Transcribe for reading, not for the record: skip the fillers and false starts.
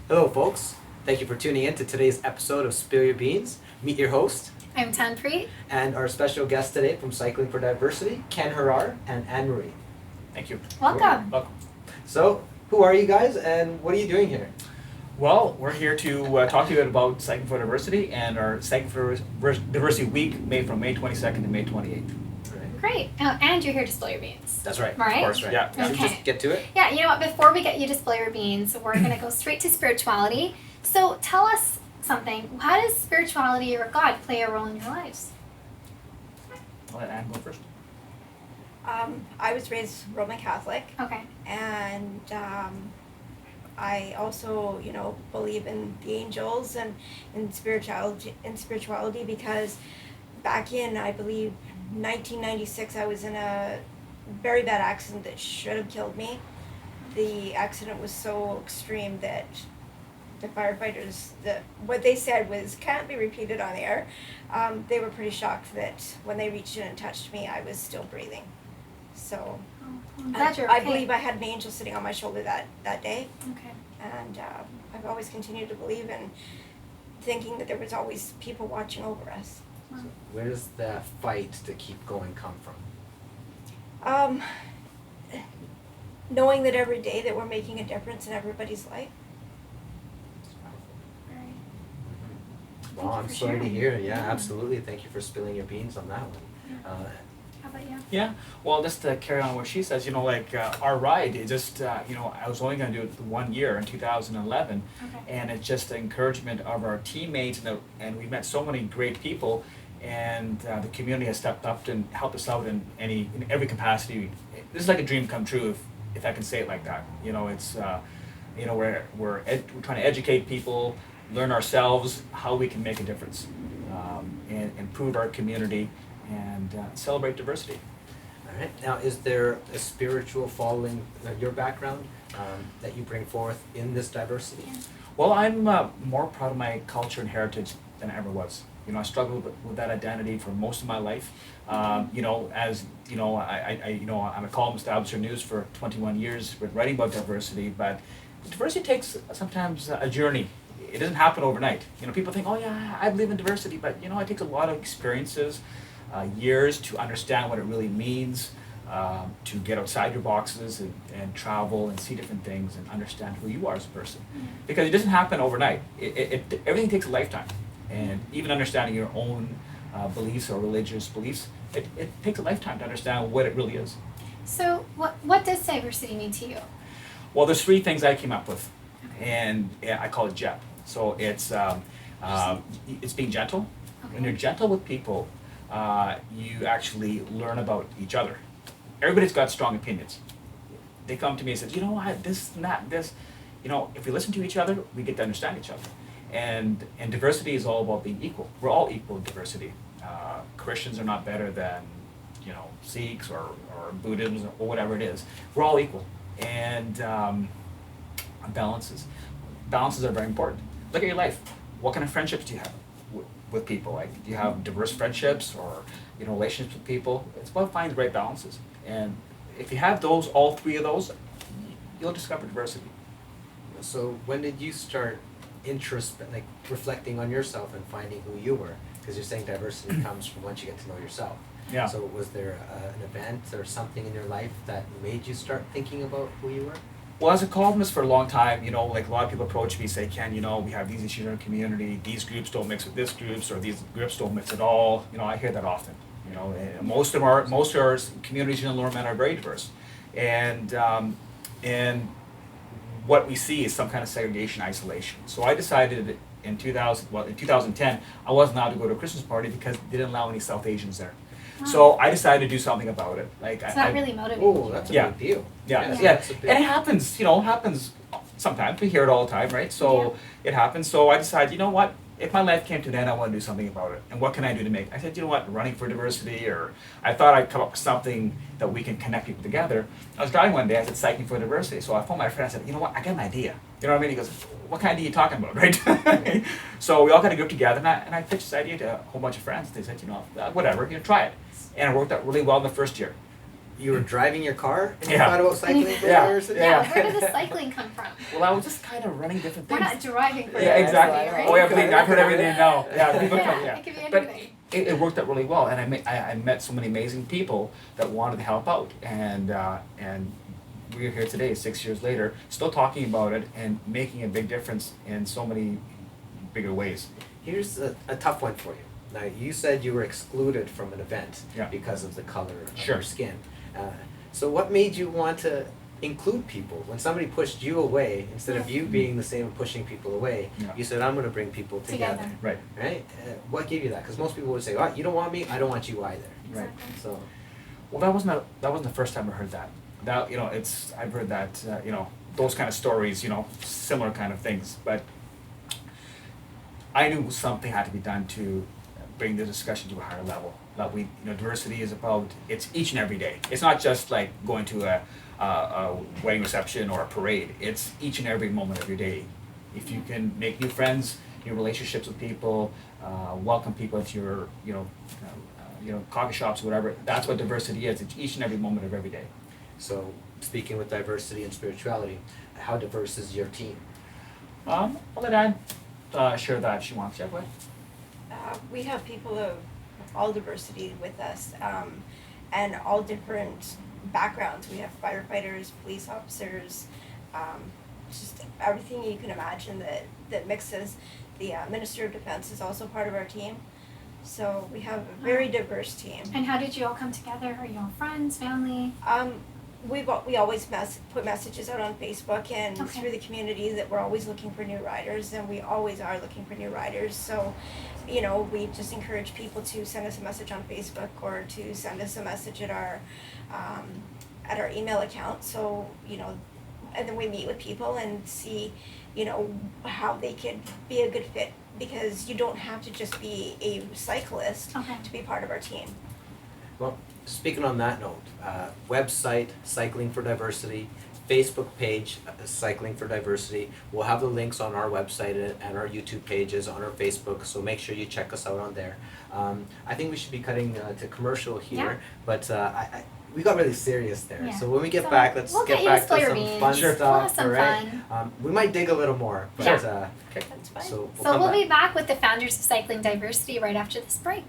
Hello, folks. Thank you for tuning in to today's episode of Spill Your Beans. Meet your host I'm Tanpreet. and our special guest today from Cycling for Diversity, Ken Harar and Anne Marie. Thank you. Welcome. Welcome. So, who are you guys and what are you doing here? Well, we're here to talk to you about Cycling for Diversity and our Cycling for Diversity Week, from May 22nd to May 28th. Great. And you're here to spill your beans. That's right. Right? Of course, right. Yeah. Should we Okay. just get to it? Yeah, you know what? Before we get you to spill your beans, we're going to go straight to spirituality. So tell us something. How does spirituality or God play a role in your lives? I'll let Anne go first. I was raised Roman Catholic, Okay. and I also, believe in the angels and in spirituality because back in, I believe, 1996, I was in a very bad accident that should have killed me. The accident was so extreme that the firefighters, what they said was can't be repeated on air. They were pretty shocked that when they reached in and touched me, I was still breathing. So I'm glad you're okay. I believe I had an angel sitting on my shoulder that day, Okay. and I've always continued to believe in thinking that there was always people watching over us. So where does that fight to keep going come from? Knowing that every day that we're making a difference in everybody's life. Very. Well, you I'm for sorry to sharing. hear. Yeah, absolutely. Thank you for spilling your beans on that one. How about you? Yeah. Well, just to carry on what she says, our ride, it just, I was only going to do it 1 year in 2011. Okay. And it's just the encouragement of our teammates, and we met so many great people, and the community has stepped up and helped us out in every capacity. This is like a dream come true, if I can say it like that. It's we're trying to educate people, learn ourselves how we can make a difference, and improve our community, and celebrate diversity. All right. Now, is there a spiritual following your background that you bring forth in this diversity? Yeah. Well, I'm more proud of my culture and heritage than I ever was. I struggled with that identity for most of my life. I'm a column establisher of news for 21 years with writing about diversity, but diversity takes sometimes a journey. It doesn't happen overnight. People think, oh yeah, I believe in diversity, but it takes a lot of experiences, years to understand what it really means, to get outside your boxes and travel and see different things and understand who you are as a person. Because it doesn't happen overnight. Everything takes a lifetime. And even understanding your own beliefs or religious beliefs, it takes a lifetime to understand what it really is. So what does diversity mean to you? Well, there's 3 things I came up with, and I call it JEP. So it's being gentle. When you're gentle with people, you actually learn about each other. Everybody's got strong opinions. They come to me and say, this and that, this. If we listen to each other, we get to understand each other. And diversity is all about being equal. We're all equal in diversity. Christians are not better than, Sikhs or Buddhism or whatever it is. We're all equal. And balances are very important. Look at your life. What kind of friendships do you have with people? Like, do you have diverse friendships or relationships with people? It's about finding the right balances. And if you have all 3 of those, you'll discover diversity. So when did you start reflecting on yourself and finding who you were? Because you're saying diversity comes from once you get to know yourself. Yeah. So was there an event or something in your life that made you start thinking about who you were? Well, as a columnist for a long time, like a lot of people approach me and say, Ken, we have these issues in our community, these groups don't mix with this groups, or these groups don't mix at all. I hear that often. And most of our communities in Lower Manor are very diverse. And what we see is some kind of segregation, isolation. So I decided in 2010, I wasn't allowed to go to a Christmas party because they didn't allow any South Asians there. Wow. So I decided to do something about it. So that really motivated Oh, you. that's a Yeah. big deal. Yeah, Yes, yeah, that's a big and it happens. Happens sometimes. We hear it all the time, right? So it happens. So I decided, what? If my life came to an end, I want to do something about it. And what can I do to make? I said, running for diversity, or I thought I'd come up with something that we can connect people together. I was driving one day. I said, cycling for diversity. So I phoned my friend. I said, I got an idea. You know what I mean? He goes, what kind of idea are you talking about, right? So we all got a group together, and I pitched this idea to a whole bunch of friends. They said, whatever, try it. And it worked out really well in the first year. you were driving your car and you Yeah. thought about cycling for Yeah. diversity? Yeah, where did the cycling come from? Well, I was just kind of running different We're things. not driving for Yeah, diversity, exactly. right? Oh yeah, believe me, I've heard everything now. Yeah, people come, Yeah, it could be But anything. it worked out really well, and I met so many amazing people that wanted to help out, and we're here today, 6 years later, still talking about it and making a big difference in so many bigger ways. Here's a tough one for you. Now, you said you were excluded from an event Yeah. because of the color of Sure. your skin. So what made you want to include people? When somebody pushed you away, instead of you being the same and pushing people away, Yeah. you said, I'm going to bring people together. Together. Right. Right? What gave you that? Because most people would say, oh, you don't want me, I don't want you either. Right. Exactly. So, Well, that wasn't the first time I heard that. That I've heard that those kind of stories, similar kind of things, but I knew something had to be done to bring the discussion to a higher level. That diversity is about, it's each and every day. It's not just like going to a wedding reception or a parade. It's each and every moment of your day. If you can make new friends, new relationships with people, welcome people into your coffee shops, whatever. That's what diversity is. It's each and every moment of every day. so speaking with diversity and spirituality, how diverse is your team? I'll let Anne share that if she wants. Yeah, go ahead. We have people of all diversity with us, and all different backgrounds. We have firefighters, police officers, just everything you can imagine that mixes. The Minister of Defense is also part of our team. So we have a very diverse team. And how did you all come together? Are you all friends, family? We always put messages out on Facebook and Okay. through the community that we're always looking for new riders, and we always are looking for new riders. So, we just encourage people to send us a message on Facebook or to send us a message at our email account. So, and then we meet with people and see, how they could be a good fit, because you don't have to just be a cyclist Okay. to be part of our team. Well, speaking on that note, website, Cycling for Diversity, Facebook page, Cycling for Diversity. We'll have the links on our website and our YouTube pages on our Facebook, so make sure you check us out on there. I think we should be cutting to commercial here, Yeah. but we got really serious there. Yeah. So when we get So back, let's we'll get get you back to spill to your some beans. fun Sure. stuff, We'll have some all right? fun. We might dig a little more, but Yeah. Okay. That's fine. so we'll So come we'll back. be back with the founders of Cycling Diversity right after this break.